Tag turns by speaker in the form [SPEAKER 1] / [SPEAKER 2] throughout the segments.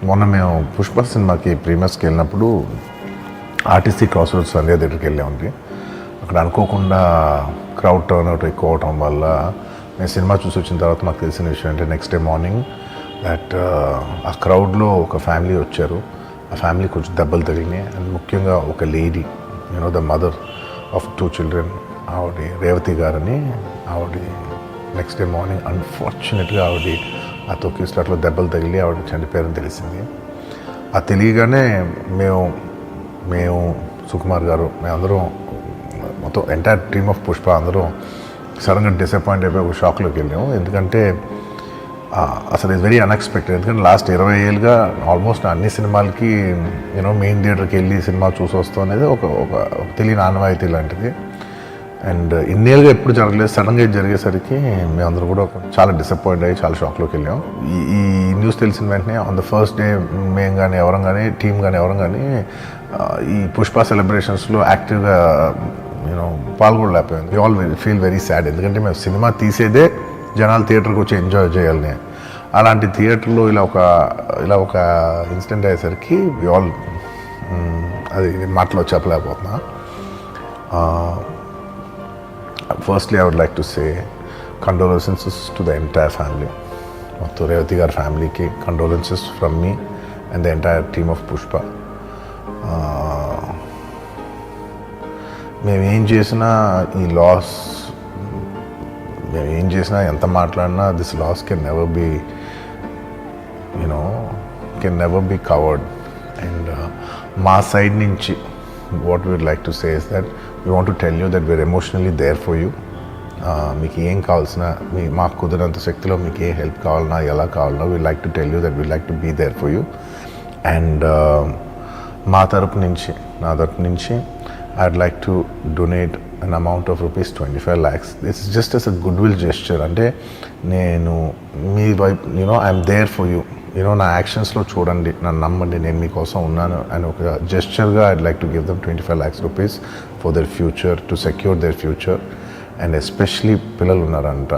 [SPEAKER 1] మొన్న మేము పుష్ప సినిమాకి ప్రీమియర్స్కి వెళ్ళినప్పుడు ఆర్టీసీ క్రాస్ రోడ్స్ సంధ్య దగ్గరికి వెళ్ళామండి. అక్కడ అనుకోకుండా క్రౌడ్ టర్న్ అవుట్ ఎక్కువ అవటం వల్ల నేను సినిమా చూసి వచ్చిన తర్వాత మాకు తెలిసిన విషయం అంటే నెక్స్ట్ డే మార్నింగ్ దట్ ఆ క్రౌడ్లో ఒక ఫ్యామిలీ వచ్చారు. ఆ ఫ్యామిలీ కొంచెం దెబ్బలు తగిలినాయి. అండ్ ముఖ్యంగా ఒక lady the mother of 2 children ఆవిడ రేవతి గారని ఆవిడ నెక్స్ట్ డే మార్నింగ్ అన్ఫార్చునేట్గా ఆవిడ ఆ తొక్కి స్లాట్లో దెబ్బలు తగిలి ఆవిడ చనిపోయారని తెలిసింది. ఆ తెలియగానే మేము సుకుమార్ గారు మేమందరం మొత్తం ఎంటైర్ టీమ్ ఆఫ్ పుష్ప అందరం సడన్గా డిసప్పాయింట్ అయిపోయి ఒక షాక్లోకి వెళ్ళాము. ఎందుకంటే అసలు ఇట్స్ వెరీ అన్ఎక్స్పెక్టెడ్. ఎందుకంటే లాస్ట్ 20 ఏళ్ళుగా ఆల్మోస్ట్ అన్ని సినిమాలకి మెయిన్ థియేటర్కి వెళ్ళి సినిమా చూసి వస్తాం అనేది ఒక తెలియని ఆనవాయితీ లాంటిది. అండ్ ఇన్నేళ్ళుగా ఎప్పుడు జరగలేదు. సడన్గా జరిగేసరికి మేమందరూ కూడా చాలా డిసప్పాయింట్ అయ్యి చాలా షాక్లోకి వెళ్ళాం. ఈ న్యూస్ తెలిసిన వెంటనే ఆన్ ద ఫస్ట్ డే మేము కానీ ఎవరం కానీ టీం కానీ ఎవరం కానీ ఈ పుష్ప సెలబ్రేషన్స్లో యాక్టివ్గా పాల్గొనలేకపోయాం. We all feel very sad. ఎందుకంటే మేము సినిమా తీసేదే జనాలు థియేటర్కి వచ్చి ఎంజాయ్ చేయాలని. అలాంటి థియేటర్లో ఇలా ఒక ఇన్సిడెంట్ అయ్యేసరికి వి ఆల్ అది మాటలో చెప్పలేకపోతున్నా. Firstly, I would like to say condolences to the entire family. Motto Revati gar family ki condolences from me and the entire team of Pushpa. మేము ఏం చేసినా ఈ లాస్ మేము ఏం చేసినా ఎంత మాట్లాడినా this loss can never be covered. And మా సైడ్ నుంచి what we would like to say is that we want to tell you that we're emotionally there for you. మీకు ఏం కావాల్సిన మాకు కుదిరినంత శక్తిలో మీకు ఏ హెల్ప్ కావాలన్నా ఎలా కావాలన్నా we'd like to tell you that we'd like to be there for you. And నా తరపు నుంచి I'd like to donate an amount of rupees 25 lakhs. This is just as a goodwill gesture. అంటే నేను మీ వైపు I'm there for you. నా యాక్షన్స్లో చూడండి, నన్ను నమ్మండి, నేను మీకోసం ఉన్నాను అని ఒక జెస్చర్గా I'd like to give them 25 lakhs rupees for their future, to secure their future. And especially పిల్లలు ఉన్నారంట.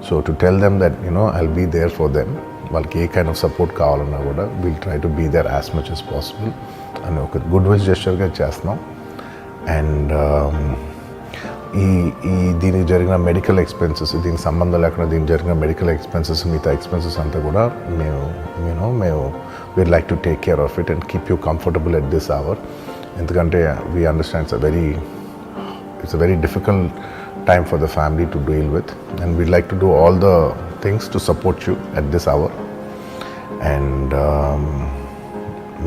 [SPEAKER 1] So to tell them that I'll be there for them. వాళ్ళకి ఏ కైండ్ ఆఫ్ సపోర్ట్ కావాలన్నా కూడా will try to be there as much as possible అని ఒక good will జెస్చర్గా చేస్తున్నాం. And దీనికి జరిగిన మెడికల్ ఎక్స్పెన్సెస్, దీనికి సంబంధం లేకుండా దీనికి జరిగిన మెడికల్ ఎక్స్పెన్సెస్, మిగతా ఎక్స్పెన్సెస్ అంతా కూడా మేము we'd like to take care of it and keep you comfortable at this hour. ఎందుకంటే we understand it's a very difficult time for the family to deal with. And we'd like to do all the things to support you at this hour. And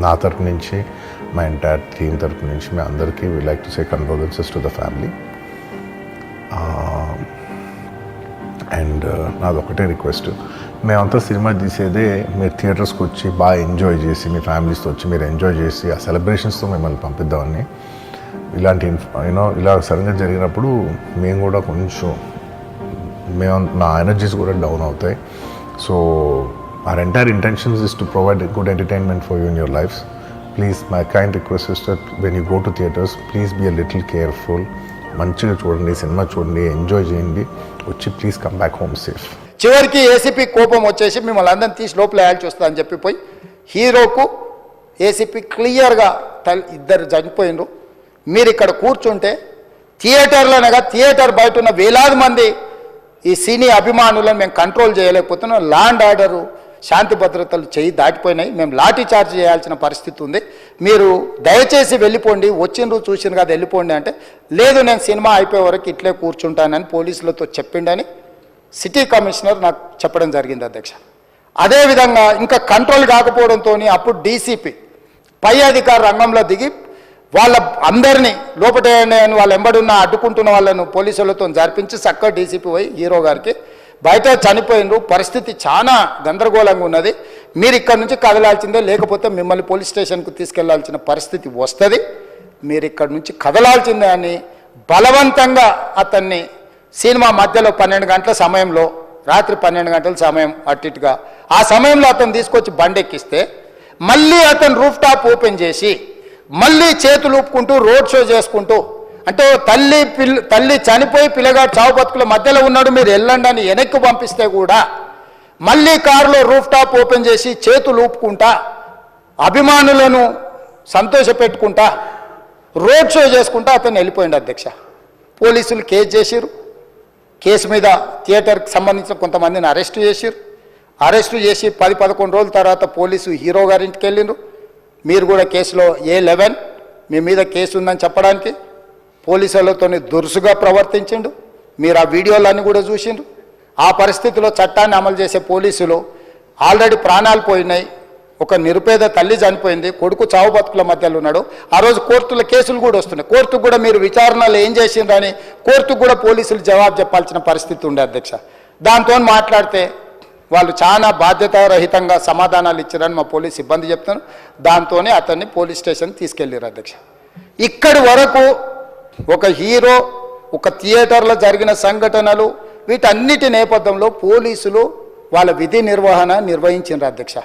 [SPEAKER 1] నా తరపు నుంచి, మా entire team తరపు నుంచి మీ అందరికీ we like to say condolences to the family. And నాదొకటే request, మేమంతా సినిమా తీసేదే మీరు థియేటర్స్కి వచ్చి బాగా ఎంజాయ్ చేసి మీ ఫ్యామిలీస్తో వచ్చి మీరు ఎంజాయ్ చేసి ఆ సెలబ్రేషన్స్తో మిమ్మల్ని పంపిద్దామని. ఇలాంటి ఇలా సడన్గా జరిగినప్పుడు మేము కూడా కొంచెం నా ఎనర్జీస్ కూడా డౌన్ అవుతాయి. So our entire intentions is to provide a good entertainment for you in your lives. Please, my kind request is that when you go to theatres, please be a little careful. మంచిగా చూడండి, cinema చూడండి, enjoy చేయండి, వచ్చి please come back home safe.
[SPEAKER 2] చివరికి ACP కోపం వచ్చేసి మిమ్మల్ని అందరిని తీసి లోపల వేయాల్సి వస్తుందని చెప్పిపోయి హీరోకు ఏసీపీ క్లియర్గా ఇద్దరు చనిపోయినరు. మీరు ఇక్కడ కూర్చుంటే థియేటర్లోనగా థియేటర్ బయట ఉన్న వేలాది మంది ఈ సినీ అభిమానులను మేము కంట్రోల్ చేయలేకపోతున్నాం. ల్యాండ్ ఆర్డరు, శాంతి భద్రతలు చేయి దాటిపోయినాయి. మేము లాఠీ చార్జ్ చేయాల్సిన పరిస్థితి ఉంది. మీరు దయచేసి వెళ్ళిపోండి, వచ్చిండ్రు చూసిన కదా వెళ్ళిపోండి అంటే, లేదు నేను సినిమా అయిపోయే వరకు ఇట్లే కూర్చుంటానని పోలీసులతో చెప్పిండని సిటీ కమిషనర్ నాకు చెప్పడం జరిగింది అధ్యక్ష. అదేవిధంగా ఇంకా కంట్రోల్ కాకపోవడంతో అప్పుడు డీసీపీ పై అధికారి రంగంలో దిగి వాళ్ళ అందరినీ లోపల వాళ్ళ ఎంబడున్న అడ్డుకుంటున్న వాళ్ళను పోలీసులతో జరిపించి చక్కగా డీసీపీ పోయి హీరో గారికి బయట చనిపోయినరు, పరిస్థితి చాలా గందరగోళంగా ఉన్నది, మీరు ఇక్కడి నుంచి కదలాల్సిందే, లేకపోతే మిమ్మల్ని పోలీస్ స్టేషన్కు తీసుకెళ్లాల్సిన పరిస్థితి వస్తుంది, మీరు ఇక్కడి నుంచి కదలాల్సిందే అని బలవంతంగా అతన్ని సినిమా మధ్యలో 12 గంటల సమయంలో, రాత్రి 12 గంటల సమయం అట్టిగా ఆ సమయంలో అతను తీసుకొచ్చి బండెక్కిస్తే మళ్ళీ అతను రూఫ్ టాప్ ఓపెన్ చేసి మళ్ళీ చేతులు ఊపుకుంటూ రోడ్ షో చేసుకుంటూ, అంటే తల్లి చనిపోయి పిల్లగాడు చావు బతుకుల మధ్యలో ఉన్నాడు, మీరు వెళ్ళండి అని వెనక్కి పంపిస్తే కూడా మళ్ళీ కారులో రూఫ్ టాప్ ఓపెన్ చేసి చేతులు ఊపుకుంటా అభిమానులను సంతోషపెట్టుకుంటా రోడ్ షో చేసుకుంటా అతను వెళ్ళిపోయింది అధ్యక్ష. పోలీసులు కేసు చేసిరు. కేసు మీద థియేటర్కి సంబంధించిన కొంతమందిని అరెస్టు చేసిరు. అరెస్టు చేసి 10-11 రోజుల తర్వాత పోలీసు హీరో గారింటికి వెళ్ళిండ్రు. మీరు కూడా కేసులో A11 మీ మీద కేసు ఉందని చెప్పడానికి పోలీసులతో దురుసుగా ప్రవర్తించిండు. మీరు ఆ వీడియోలన్నీ కూడా చూసిండ్రు. ఆ పరిస్థితిలో చట్టాన్ని అమలు చేసే పోలీసులు ఆల్రెడీ ప్రాణాలు పోయినాయి. ఒక నిరుపేద తల్లి చనిపోయింది, కొడుకు చావు బతుకుల మధ్యలో ఉన్నాడు. ఆ రోజు కోర్టుల కేసులు కూడా వస్తున్నాయి. కోర్టుకు కూడా మీరు విచారణలు ఏం చేసిండ్రని కోర్టుకు కూడా పోలీసులు జవాబు చెప్పాల్సిన పరిస్థితి ఉండే అధ్యక్ష. దాంతో మాట్లాడితే వాళ్ళు చాలా బాధ్యతారహితంగా సమాధానాలు ఇచ్చారని మా పోలీస్ సిబ్బంది చెప్తాను. దాంతోనే అతన్ని పోలీస్ స్టేషన్ తీసుకెళ్ళారు అధ్యక్ష. ఇక్కడి వరకు ఒక హీరో, ఒక థియేటర్లో జరిగిన సంఘటనలు, వీటన్నిటి నేపథ్యంలో పోలీసులు వాళ్ళ విధి నిర్వహణ నిర్వహించారు అధ్యక్ష.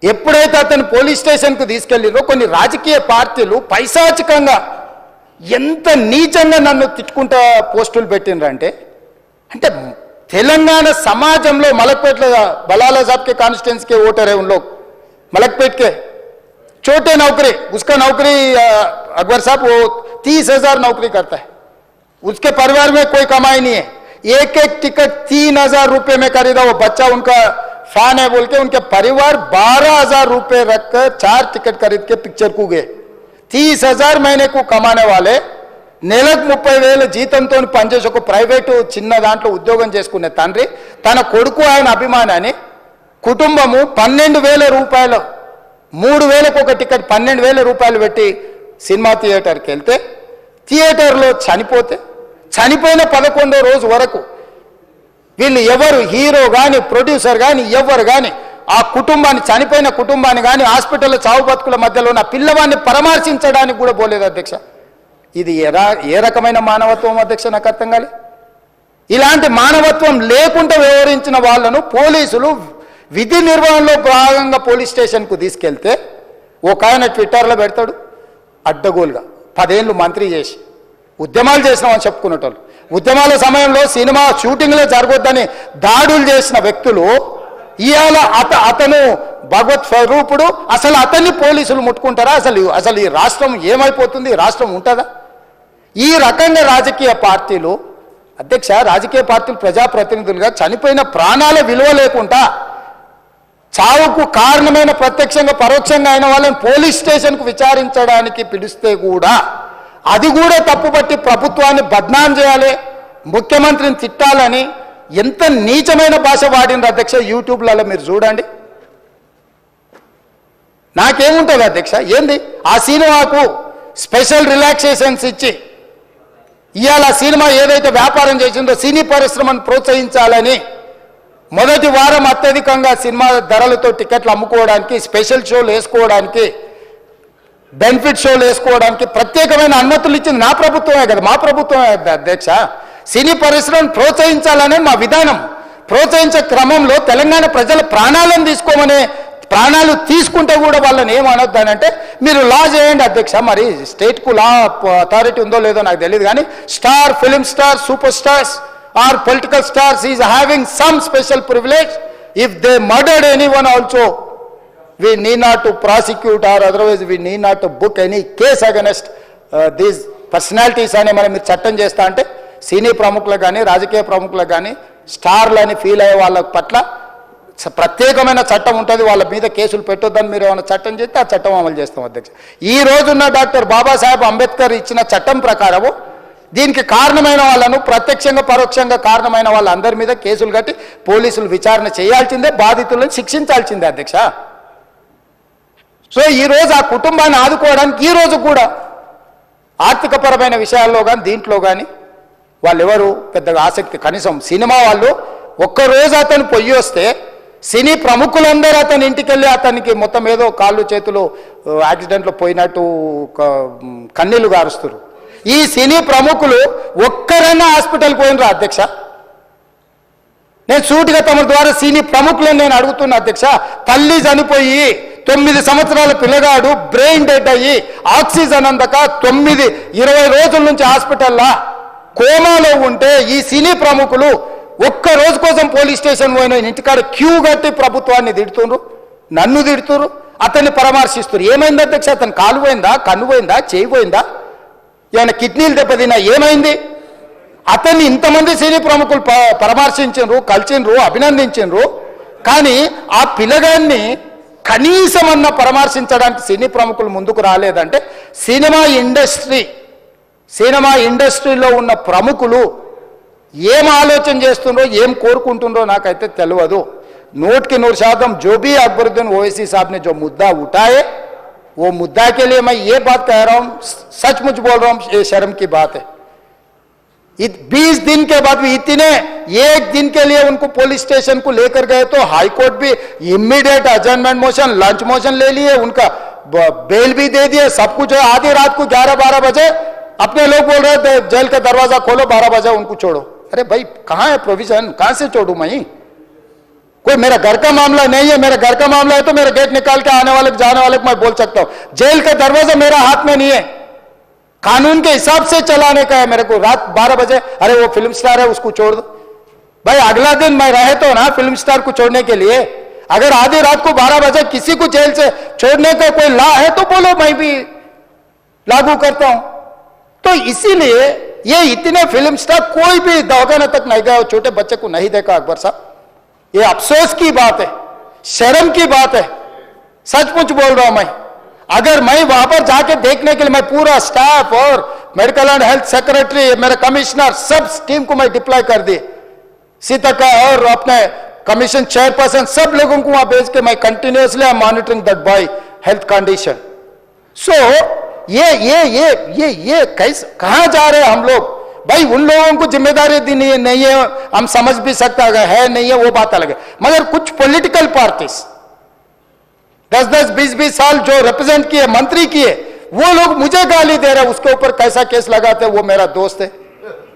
[SPEAKER 2] ఎప్పుడైతే అతను పోలీస్ స్టేషన్కు తీసుకెళ్ళిరో కొన్ని రాజకీయ పార్టీలు పైశాచికంగా ఎంత నీచంగా నన్ను తిట్టుకుంటా పోస్టులు పెట్టినరంటే, అంటే తెలంగాణ समाजంలో మలక్పేట్ बलाला साहब के कॉन्स्टिट्यूंसी के वोटर है उन लोग मलकपेट के छोटे नौकरी, उसका नौकरी अकबर साहब वो 30,000 नौकरी करता है, उसके परिवार में कोई कमाई नहीं है. एक एक टिकट 3,000 रुपये में खरीदा. वो बच्चा उनका फैन है बोल के उनके परिवार 12,000 रुपये रखकर 4 टिकट खरीद के पिक्चर को गए. 30,000 महीने को कमाने वाले నెలకు 30,000 జీతంతో పనిచేసి ఒక ప్రైవేటు చిన్న దాంట్లో ఉద్యోగం చేసుకునే తండ్రి తన కొడుకు ఆయన అభిమానాన్ని కుటుంబము 12,000 రూపాయలు 3,000కు ఒక టికెట్ 12,000 రూపాయలు పెట్టి సినిమా థియేటర్కి వెళ్తే థియేటర్లో చనిపోయిన 11వ రోజు వరకు వీళ్ళు ఎవరు హీరో కానీ ప్రొడ్యూసర్ కానీ ఎవరు కానీ ఆ కుటుంబాన్ని చనిపోయిన కుటుంబాన్ని కానీ హాస్పిటల్లో చావు బతుకుల మధ్యలో ఉన్న పిల్లవాడిని పరామర్శించడానికి కూడా పోలేదు అధ్యక్ష. ఇది ఏ రకమైన మానవత్వం అధ్యక్ష? నాకు అర్థం కాలే. ఇలాంటి మానవత్వం లేకుండా వ్యవహరించిన వాళ్ళను పోలీసులు విధి నిర్వహణలో భాగంగా పోలీస్ స్టేషన్కు తీసుకెళ్తే ఒక ఆయన ట్విట్టర్లో పెడతాడు అడ్డగోలుగా 10 ఏళ్ళు మంత్రి చేసి ఉద్యమాలు చేసినామని చెప్పుకునేటోళ్ళు, ఉద్యమాల సమయంలో సినిమా షూటింగ్లో జరగొద్దని దాడులు చేసిన వ్యక్తులు ఇవాళ అతను భగవత్ స్వరూపుడు, అసలు అతన్ని పోలీసులు ముట్టుకుంటారా? అసలు ఈ రాష్ట్రం ఏమైపోతుంది? ఈ రాష్ట్రం ఉంటుందా? ఈ రకంగా రాజకీయ పార్టీలు అధ్యక్ష, రాజకీయ పార్టీలు ప్రజాప్రతినిధులుగా చనిపోయిన ప్రాణాల విలువ లేకుండా చావుకు కారణమైన ప్రత్యక్షంగా పరోక్షంగా అయిన వాళ్ళని పోలీస్ స్టేషన్కు విచారించడానికి పిలిస్తే కూడా అది కూడా తప్పుపట్టి ప్రభుత్వాన్ని బద్నాం చేయాలి, ముఖ్యమంత్రిని తిట్టాలని ఎంత నీచమైన భాష వాడినరు అధ్యక్ష. యూట్యూబ్లలో మీరు చూడండి. నాకేముంటుంది అధ్యక్ష? ఏంది ఆ సినిమాకు స్పెషల్ రిలాక్సేషన్స్ ఇచ్చి ఇవాళ సినిమా ఏదైతే వ్యాపారం చేసిందో సినీ పరిశ్రమను ప్రోత్సహించాలని మొదటి వారం అత్యధికంగా సినిమా ధరలతో టికెట్లు అమ్ముకోవడానికి, స్పెషల్ షోలు వేసుకోవడానికి, బెనిఫిట్ షోలు వేసుకోవడానికి ప్రత్యేకమైన అనుమతులు ఇచ్చింది నా ప్రభుత్వమే కదా, మా ప్రభుత్వమే అధ్యక్ష. సినీ పరిశ్రమను ప్రోత్సహించాలనే మా విధానం. ప్రోత్సహించే క్రమంలో తెలంగాణ ప్రజల ప్రాణాలు తీసుకుంటే కూడా వాళ్ళని ఏమనొద్దానంటే మీరు లా చేయండి అధ్యక్ష. మరి స్టేట్కు లా అథారిటీ ఉందో లేదో నాకు తెలియదు, కానీ star, film star, super stars or political stars is having some special privilege. If they murdered anyone also we need not to prosecute or otherwise we need not to book any case against these personalities అని మనం మీరు చట్టం చేస్తా అంటే సినీ ప్రముఖులకు కానీ రాజకీయ ప్రముఖులకు కానీ స్టార్లని ఫీల్ అయ్యే వాళ్ళ పట్ల ప్రత్యేకమైన చట్టం ఉంటుంది. వాళ్ళ మీద కేసులు పెట్టొద్దని మీరు ఏమైనా చట్టం చేస్తే ఆ చట్టం అమలు చేస్తాం అధ్యక్ష. ఈ రోజున్న డాక్టర్ బాబాసాహెబ్ అంబేద్కర్ ఇచ్చిన చట్టం ప్రకారము దీనికి కారణమైన వాళ్ళను ప్రత్యక్షంగా పరోక్షంగా కారణమైన వాళ్ళందరి మీద కేసులు కట్టి పోలీసులు విచారణ చేయాల్సిందే, బాధితులను శిక్షించాల్సిందే అధ్యక్ష. సో ఈరోజు ఆ కుటుంబాన్ని ఆదుకోవడానికి ఈరోజు కూడా ఆర్థికపరమైన విషయాల్లో కానీ దీంట్లో కానీ వాళ్ళు ఎవరు పెద్దగా ఆసక్తి, కనీసం సినిమా వాళ్ళు ఒక్కరోజు అతను పొయ్యి వస్తే సినీ ప్రముఖులందరూ అతని ఇంటికి వెళ్ళి అతనికి మొత్తం ఏదో కాళ్ళు చేతులు యాక్సిడెంట్లో పోయినట్టు కన్నీళ్లు గారుస్తారు. ఈ సినీ ప్రముఖులు ఒక్కరైనా హాస్పిటల్కి పోయినరా అధ్యక్ష? నేను సూటిగా తమ ద్వారా సినీ ప్రముఖులను నేను అడుగుతున్నా అధ్యక్ష. తల్లి చనిపోయి 9 సంవత్సరాల పిల్లగాడు బ్రెయిన్ డెడ్ అయ్యి ఆక్సిజన్ అందక 20 రోజుల నుంచి హాస్పిటల్లో కోమాలో ఉంటే ఈ సినీ ప్రముఖులు ఒక్క రోజు కోసం పోలీస్ స్టేషన్ పోయిన ఇంటికాడ క్యూ కట్టి ప్రభుత్వాన్ని తిడుతున్నారు, నన్ను తిడుతున్నారు. అతన్ని పరామర్శిస్తారు. ఏమైంది అధ్యక్ష? అతను కాలు పోయిందా, కన్ను పోయిందా, చేయి పోయిందా, ఏమైనా కిడ్నీలు దెబ్బతిన్నా, ఏమైంది? అతన్ని ఇంతమంది సినీ ప్రముఖులు పరామర్శించారు, కలిసిండ్రు, అభినందించారు. కానీ ఆ పిల్లగాన్ని కనీసం అన్న పరామర్శించడానికి సినీ ప్రముఖులు ముందుకు రాలేదంటే సినిమా ఇండస్ట్రీలో ఉన్న ప్రముఖులు ఏం ఆలోచన చేస్తుండ్రో, ఏం కోరుకుంటుండ్రో నాకైతే తెలియదు. 100% जो भी अकबरुद्दीन ओवैसी साहब ने जो मुद्दा उठाए, वो मुद्दा के लिए मैं ये बात कह रहा हूं, सचमुच बोल रहा हूं, ये शर्म की बात है. 20 दिन के बाद भी इतने, एक दिन के लिए उनको पुलिस स्टेशन को लेकर गए तो हाई कोर्ट भी इमीडिएट अजर्नमेंट मोशन, लंच मोशन ले लिए, उनका बेल भी दे दिए, सब कुछ है. आधी रात को 11-12 बजे अपने लोग बोल रहे थे जेल का दरवाजा खोलो, 12 बजे उनको छोड़ो. अरे भाई कहां है प्रोविजन? कहां से छोड़ू मैं? कोई मेरा घर का मामला नहीं है. मेरा घर का मामला है तो मेरा गेट निकाल के आने वाले जाने वाले को मैं बोल सकता हूं. जेल का दरवाजा मेरा हाथ में नहीं है, कानून के हिसाब से चलाने का है मेरे को. रात 12 बजे अरे वो फिल्म स्टार है उसको छोड़ दो. भाई अगला दिन मैं रहे तो ना फिल्म स्टार को छोड़ने के लिए. अगर आधी रात को 12 बजे किसी को जेल से छोड़ने का कोई लॉ है तो बोलो, मैं भी लागू करता हूं. तो इसीलिए ये इतने फिल्म स्टार कोई भी दवाखाना तक नहीं गया, छोटे बच्चे को नहीं देखा अकबर साहब. ये अफसोस की बात है, शर्म की बात है. सचमुच बोल रहा हूं मैं. अगर मैं वहां पर जाके देखने के लिए मैं पूरा स्टाफ और मेडिकल एंड हेल्थ सेक्रेटरी, मेरे कमिश्नर, सब टीम को मैं डिप्लॉय कर दिए. सीता और अपने कमीशन चेयरपर्सन सब लोगों को वहां भेज के मैं continuously I am monitoring that boy health condition. So ये कैसे, कहां जा रहे हैं हम लोग? भाई उन लोगों को जिम्मेदारी दी नहीं है, हम समझ भी सकते है नहीं है वो बात अलग है. मगर कुछ पॉलिटिकल पार्टीज 10-10, 20-20 साल जो रिप्रेजेंट किए, मंत्री किए, वो लोग मुझे गाली दे रहे हैं. उसके ऊपर कैसा केस लगाते हैं? वो मेरा दोस्त है.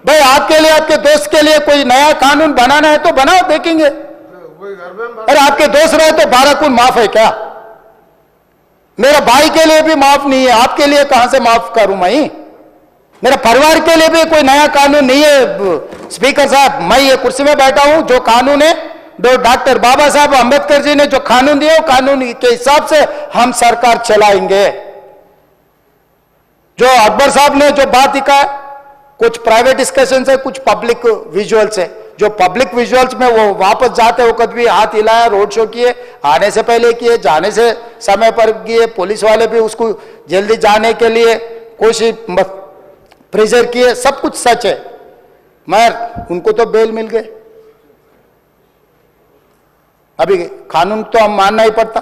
[SPEAKER 2] भाई आपके लिए, आपके दोस्त के लिए कोई नया कानून बनाना है तो बनाओ, देखेंगे. अरे आपके दोस्त रहे तो 12 खून माफ है क्या? मेरा भाई के लिए भी माफ नहीं है, आपके लिए कहां से माफ करूं मैं? मेरा परिवार के लिए भी कोई नया कानून नहीं है. स्पीकर साहब, मैं ये कुर्सी में बैठा हूं, जो कानून है डॉक्टर बाबा साहब अंबेडकर जी ने जो कानून दिए, कानून के हिसाब से हम सरकार चलाएंगे. जो अकबर साहब ने जो बात लिखा, कुछ प्राइवेट डिस्कशन है, कुछ पब्लिक विजुअल्स है. जो पब्लिक विजुअल्स में वो वापस जाते वक्त भी हाथ हिलाया, रोड शो किए, आने से पहले किए, जाने से समय पर किए, पुलिस वाले भी उसको जल्दी जाने के लिए कोशिश प्रेशर किए, सब कुछ सच है. मगर उनको तो बेल मिल गए. अभी कानून तो हम मानना ही पड़ता.